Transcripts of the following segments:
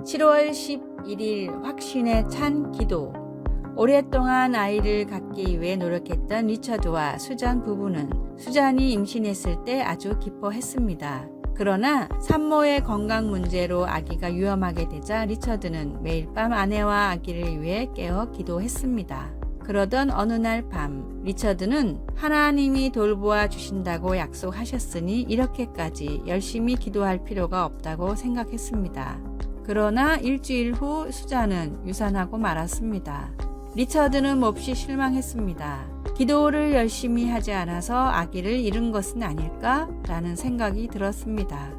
7월 11일 확신에 찬 기도. 오랫동안 아이를 갖기 위해 노력했던 리처드와 수잔 부부는 수잔이 임신했을 때 아주 기뻐했습니다. 그러나 산모의 건강 문제로 아기가 위험하게 되자 리처드는 매일 밤 아내와 아기를 위해 깨어 기도했습니다. 그러던 어느 날 밤 리처드는 하나님이 돌보아 주신다고 약속하셨으니 이렇게까지 열심히 기도할 필요가 없다고 생각했습니다. 그러나 일주일 후 수잔은 유산하고 말았습니다. 리처드는 몹시 실망했습니다. 기도를 열심히 하지 않아서 아기를 잃은 것은 아닐까? 라는 생각이 들었습니다.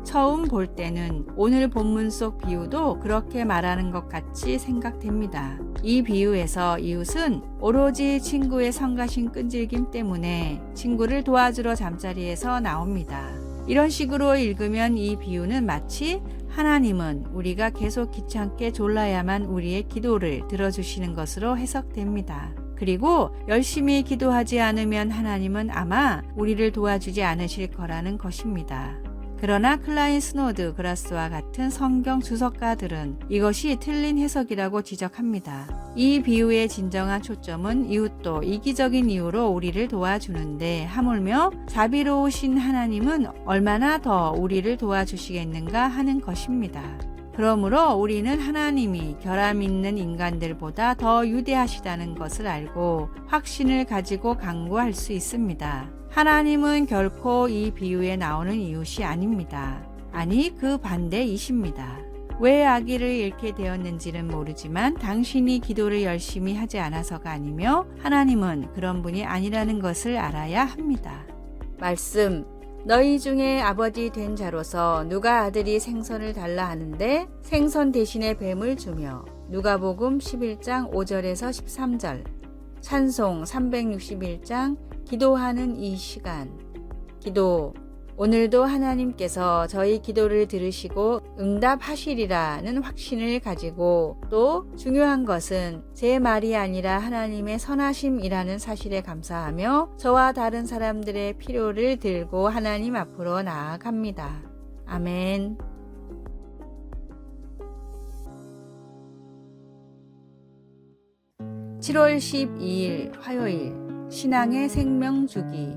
처음 볼 때는 오늘 본문 속 비유도 그렇게 말하는 것 같이 생각됩니다. 이 비유에서 이웃은 오로지 친구의 성가신 끈질김 때문에 친구를 도와주러 잠자리에서 나옵니다. 이런 식으로 읽으면 이 비유는 마치 하나님은 우리가 계속 귀찮게 졸라야만 우리의 기도를 들어주시는 것으로 해석됩니다. 그리고 열심히 기도하지 않으면 하나님은 아마 우리를 도와주지 않으실 거라는 것입니다. 그러나 클라인 스노드 그라스와 같은 성경 주석가들은 이것이 틀린 해석이라고 지적합니다. 이 비유의 진정한 초점은 이웃도 이기적인 이유로 우리를 도와주는데 하물며 자비로우신 하나님은 얼마나 더 우리를 도와주시겠는가 하는 것입니다. 그러므로 우리는 하나님이 결함 있는 인간들보다 더 위대하시다는 것을 알고 확신을 가지고 간구할 수 있습니다. 하나님은 결코 이 비유에 나오는 이웃이 아닙니다. 아니, 그 반대이십니다. 왜 아기를 잃게 되었는지는 모르지만 당신이 기도를 열심히 하지 않아서가 아니며 하나님은 그런 분이 아니라는 것을 알아야 합니다. 말씀. 너희 중에 아버지 된 자로서 누가 아들이 생선을 달라 하는데 생선 대신에 뱀을 주며. 누가복음 11장 5절에서 13절. 찬송 361장 기도하는 이 시간. 기도. 오늘도 하나님께서 저희 기도를 들으시고 응답하시리라는 확신을 가지고 또 중요한 것은 제 말이 아니라 하나님의 선하심이라는 사실에 감사하며 저와 다른 사람들의 필요를 들고 하나님 앞으로 나아갑니다. 아멘. (7월 12일) 화요일 신앙의 생명주기.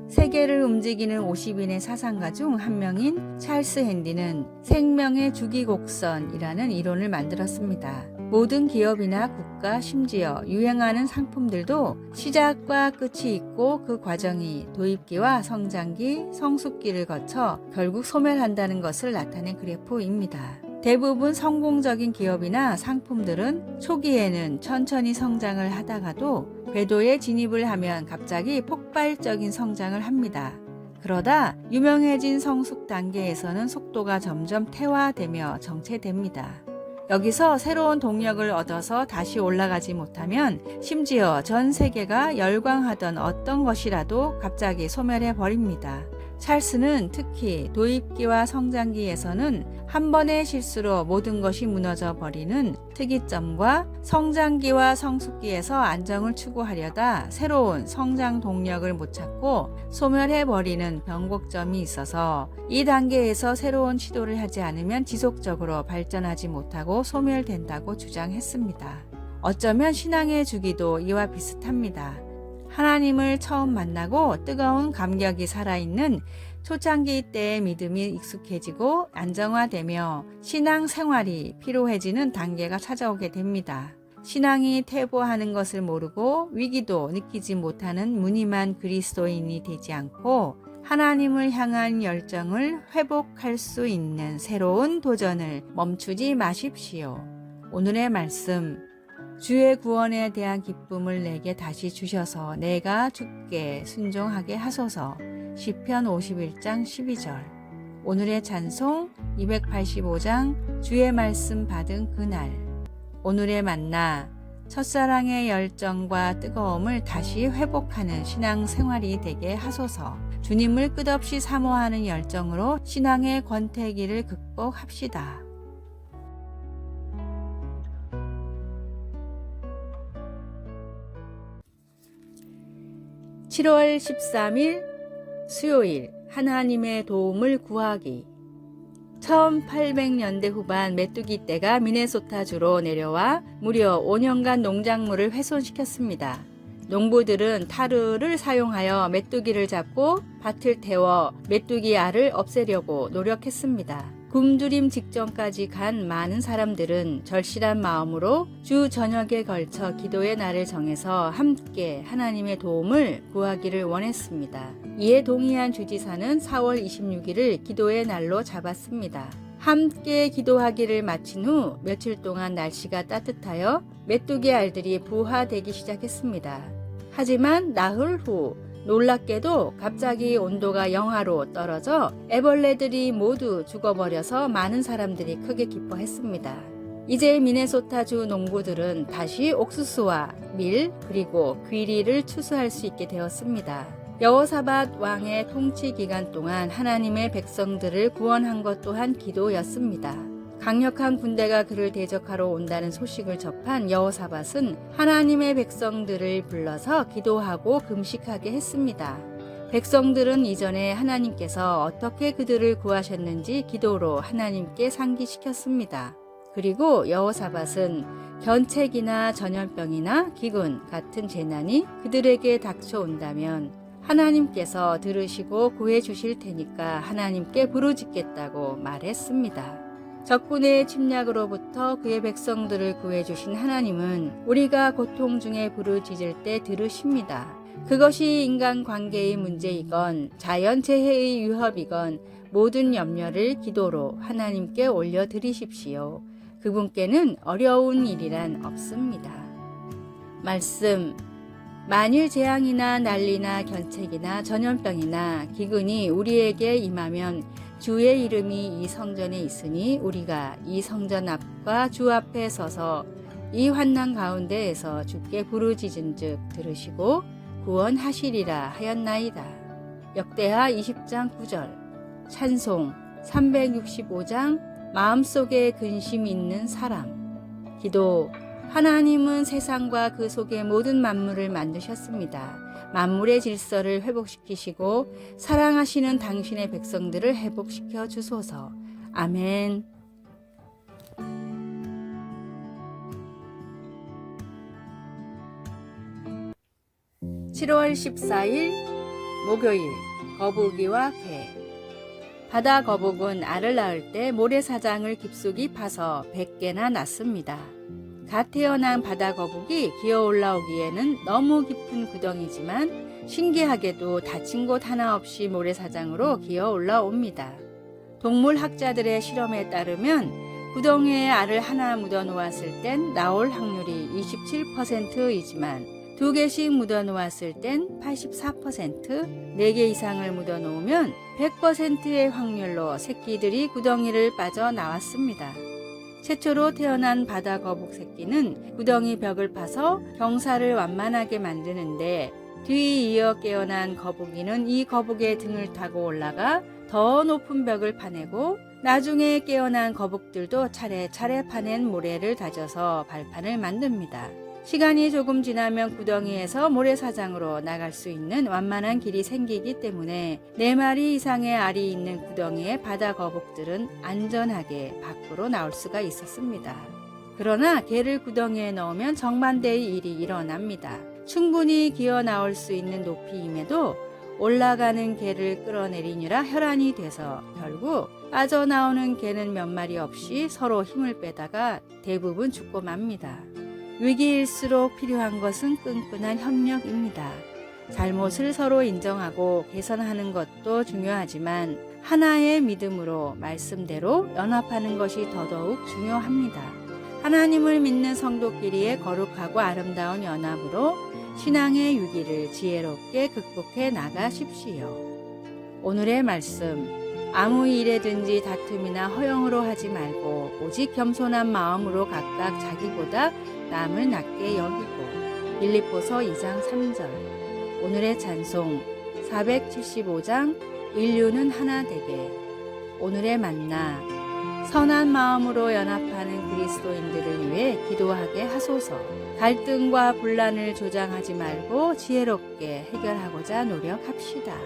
세계를 움직이는 50인의 사상가 중 한 명인 찰스 핸디는 생명의 주기곡선이라는 이론을 만들었습니다. 모든 기업이나 국가, 심지어 유행하는 상품들도 시작과 끝이 있고 그 과정이 도입기와 성장기, 성숙기를 거쳐 결국 소멸한다는 것을 나타낸 그래프입니다. 대부분 성공적인 기업이나 상품들은 초기에는 천천히 성장을 하다가도 궤도에 진입을 하면 갑자기 폭발적인 성장을 합니다. 그러다 유명해진 성숙 단계에서는 속도가 점점 퇴화되며 정체됩니다. 여기서 새로운 동력을 얻어서 다시 올라가지 못하면 심지어 전 세계가 열광하던 어떤 것이라도 갑자기 소멸해 버립니다. 찰스는 특히 도입기와 성장기에서는 한 번의 실수로 모든 것이 무너져 버리는 특이점과 성장기와 성숙기에서 안정을 추구하려다 새로운 성장 동력을 못 찾고 소멸해 버리는 변곡점이 있어서 이 단계에서 새로운 시도를 하지 않으면 지속적으로 발전하지 못하고 소멸된다고 주장했습니다. 어쩌면 신앙의 주기도 이와 비슷합니다. 하나님을 처음 만나고 뜨거운 감격이 살아있는 초창기 때의 믿음이 익숙해지고 안정화되며 신앙 생활이 피로해지는 단계가 찾아오게 됩니다. 신앙이 퇴보하는 것을 모르고 위기도 느끼지 못하는 무늬만 그리스도인이 되지 않고 하나님을 향한 열정을 회복할 수 있는 새로운 도전을 멈추지 마십시오. 오늘의 말씀. 주의 구원에 대한 기쁨을 내게 다시 주셔서 내가 주께 순종하게 하소서. 시편 51장 12절. 오늘의 찬송 285장 주의 말씀 받은 그날. 오늘의 만나. 첫사랑의 열정과 뜨거움을 다시 회복하는 신앙생활이 되게 하소서. 주님을 끝없이 사모하는 열정으로 신앙의 권태기를 극복합시다. 7월 13일 수요일 하나님의 도움을 구하기. 1800년대 후반 메뚜기 떼가 미네소타주로 내려와 무려 5년간 농작물을 훼손시켰습니다. 농부들은 타르를 사용하여 메뚜기를 잡고 밭을 태워 메뚜기 알을 없애려고 노력했습니다. 굶주림 직전까지 간 많은 사람들은 절실한 마음으로 주 저녁에 걸쳐 기도의 날을 정해서 함께 하나님의 도움을 구하기를 원했습니다. 이에 동의한 주지사는 4월 26일을 기도의 날로 잡았습니다. 함께 기도하기를 마친 후 며칠 동안 날씨가 따뜻하여 메뚜기 알들이 부화되기 시작했습니다. 하지만 나흘 후 놀랍게도 갑자기 온도가 영하로 떨어져 애벌레들이 모두 죽어버려서 많은 사람들이 크게 기뻐했습니다. 이제 미네소타주 농부들은 다시 옥수수와 밀 그리고 귀리를 추수할 수 있게 되었습니다. 여호사밧 왕의 통치 기간 동안 하나님의 백성들을 구원한 것 또한 기도였습니다. 강력한 군대가 그를 대적하러 온다는 소식을 접한 여호사밧은 하나님의 백성들을 불러서 기도하고 금식하게 했습니다. 백성들은 이전에 하나님께서 어떻게 그들을 구하셨는지 기도로 하나님께 상기시켰습니다. 그리고 여호사밧은 견책이나 전염병이나 기근 같은 재난이 그들에게 닥쳐온다면 하나님께서 들으시고 구해 주실 테니까 하나님께 부르짖겠다고 말했습니다. 적군의 침략으로부터 그의 백성들을 구해주신 하나님은 우리가 고통 중에 부르짖을 때 들으십니다. 그것이 인간관계의 문제이건 자연재해의 위협이건 모든 염려를 기도로 하나님께 올려드리십시오. 그분께는 어려운 일이란 없습니다. 말씀. 만일 재앙이나 난리나 견책이나 전염병이나 기근이 우리에게 임하면 주의 이름이 이 성전에 있으니 우리가 이 성전 앞과 주 앞에 서서 이 환난 가운데에서 주께 부르짖은즉 들으시고 구원하시리라 하였나이다. 역대하 20장 9절. 찬송 365장 마음속에 근심 있는 사람. 기도. 하나님은 세상과 그 속의 모든 만물을 만드셨습니다. 만물의 질서를 회복시키시고 사랑하시는 당신의 백성들을 회복시켜 주소서. 아멘. 7월 14일 목요일. 거북이와 개. 바다 거북은 알을 낳을 때 모래사장을 깊숙이 파서 100개나 낳습니다. 갓 태어난 바다 거북이 기어 올라오기에는 너무 깊은 구덩이지만 신기하게도 다친 곳 하나 없이 모래사장으로 기어 올라옵니다. 동물학자들의 실험에 따르면 구덩이에 알을 하나 묻어 놓았을 땐 나올 확률이 27%이지만 2개씩 묻어 놓았을 땐 84%, 4개 이상을 묻어 놓으면 100%의 확률로 새끼들이 구덩이를 빠져 나왔습니다. 최초로 태어난 바다 거북 새끼는 구덩이 벽을 파서 경사를 완만하게 만드는데 뒤이어 깨어난 거북이는 이 거북의 등을 타고 올라가 더 높은 벽을 파내고 나중에 깨어난 거북들도 차례차례 파낸 모래를 다져서 발판을 만듭니다. 시간이 조금 지나면 구덩이에서 모래사장으로 나갈 수 있는 완만한 길이 생기기 때문에 4마리 이상의 알이 있는 구덩이에 바다 거북들은 안전하게 밖으로 나올 수가 있었습니다. 그러나 개를 구덩이에 넣으면 정반대의 일이 일어납니다. 충분히 기어 나올 수 있는 높이임에도 올라가는 개를 끌어내리느라 혈안이 돼서 결국 빠져나오는 개는 몇 마리 없이 서로 힘을 빼다가 대부분 죽고 맙니다. 위기일수록 필요한 것은 끈끈한 협력입니다. 잘못을 서로 인정하고 개선하는 것도 중요하지만 하나의 믿음으로 말씀대로 연합하는 것이 더더욱 중요합니다. 하나님을 믿는 성도끼리의 거룩하고 아름다운 연합으로 신앙의 위기를 지혜롭게 극복해 나가십시오. 오늘의 말씀. 아무 일에든지 다툼이나 허영으로 하지 말고 오직 겸손한 마음으로 각각 자기보다 남을 낮게 여기고. 빌립보서 2장 3절. 오늘의 찬송 475장 인류는 하나 되게. 오늘의 만나. 선한 마음으로 연합하는 그리스도인들을 위해 기도하게 하소서. 갈등과 분란을 조장하지 말고 지혜롭게 해결하고자 노력합시다.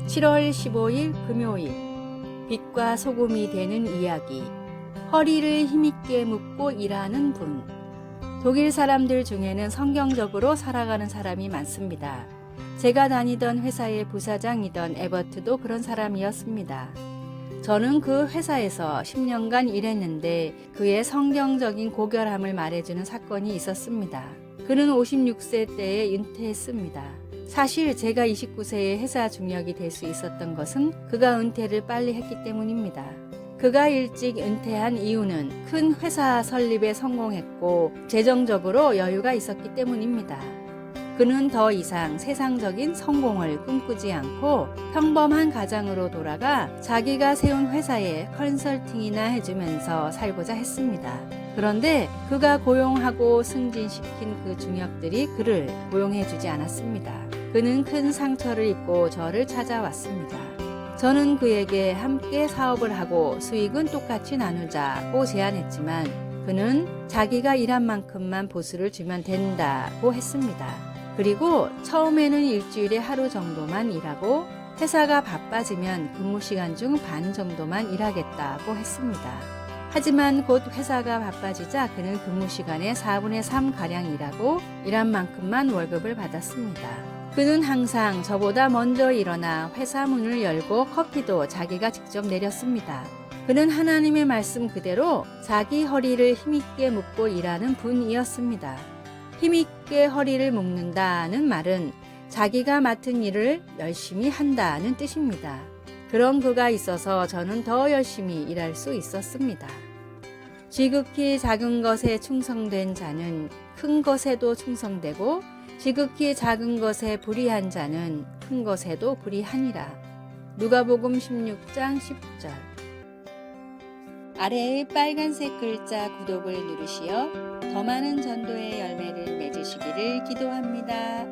7월 15일 금요일 빛과 소금이 되는 이야기. 허리를 힘있게 묶고 일하는 분. 독일 사람들 중에는 성경적으로 살아가는 사람이 많습니다. 제가 다니던 회사의 부사장이던 에버트도 그런 사람이었습니다. 저는 그 회사에서 10년간 일했는데 그의 성경적인 고결함을 말해주는 사건이 있었습니다. 그는 56세 때에 은퇴했습니다. 사실 제가 29세에 회사 중역이 될 수 있었던 것은 그가 은퇴를 빨리 했기 때문입니다. 그가 일찍 은퇴한 이유는 큰 회사 설립에 성공했고 재정적으로 여유가 있었기 때문입니다. 그는 더 이상 세상적인 성공을 꿈꾸지 않고 평범한 가장으로 돌아가 자기가 세운 회사에 컨설팅이나 해주면서 살고자 했습니다. 그런데 그가 고용하고 승진시킨 그 중역들이 그를 고용해주지 않았습니다. 그는 큰 상처를 입고 저를 찾아왔습니다. 저는 그에게 함께 사업을 하고 수익은 똑같이 나누자고 제안했지만 그는 자기가 일한 만큼만 보수를 주면 된다고 했습니다. 그리고 처음에는 일주일에 하루 정도만 일하고 회사가 바빠지면 근무 시간 중 반 정도만 일하겠다고 했습니다. 하지만 곧 회사가 바빠지자 그는 근무 시간의 4분의 3가량 일하고 일한 만큼만 월급을 받았습니다. 그는 항상 저보다 먼저 일어나 회사 문을 열고 커피도 자기가 직접 내렸습니다. 그는 하나님의 말씀 그대로 자기 허리를 힘있게 묶고 일하는 분이었습니다. 힘있게 허리를 묶는다는 말은 자기가 맡은 일을 열심히 한다는 뜻입니다. 그런 그가 있어서 저는 더 열심히 일할 수 있었습니다. 지극히 작은 것에 충성된 자는 큰 것에도 충성되고 지극히 작은 것에 불의한 자는 큰 것에도 불의하니라. 누가복음 16장 10절. 아래의 빨간색 글자 구독을 누르시어 더 많은 전도의 열매를 맺으시기를 기도합니다.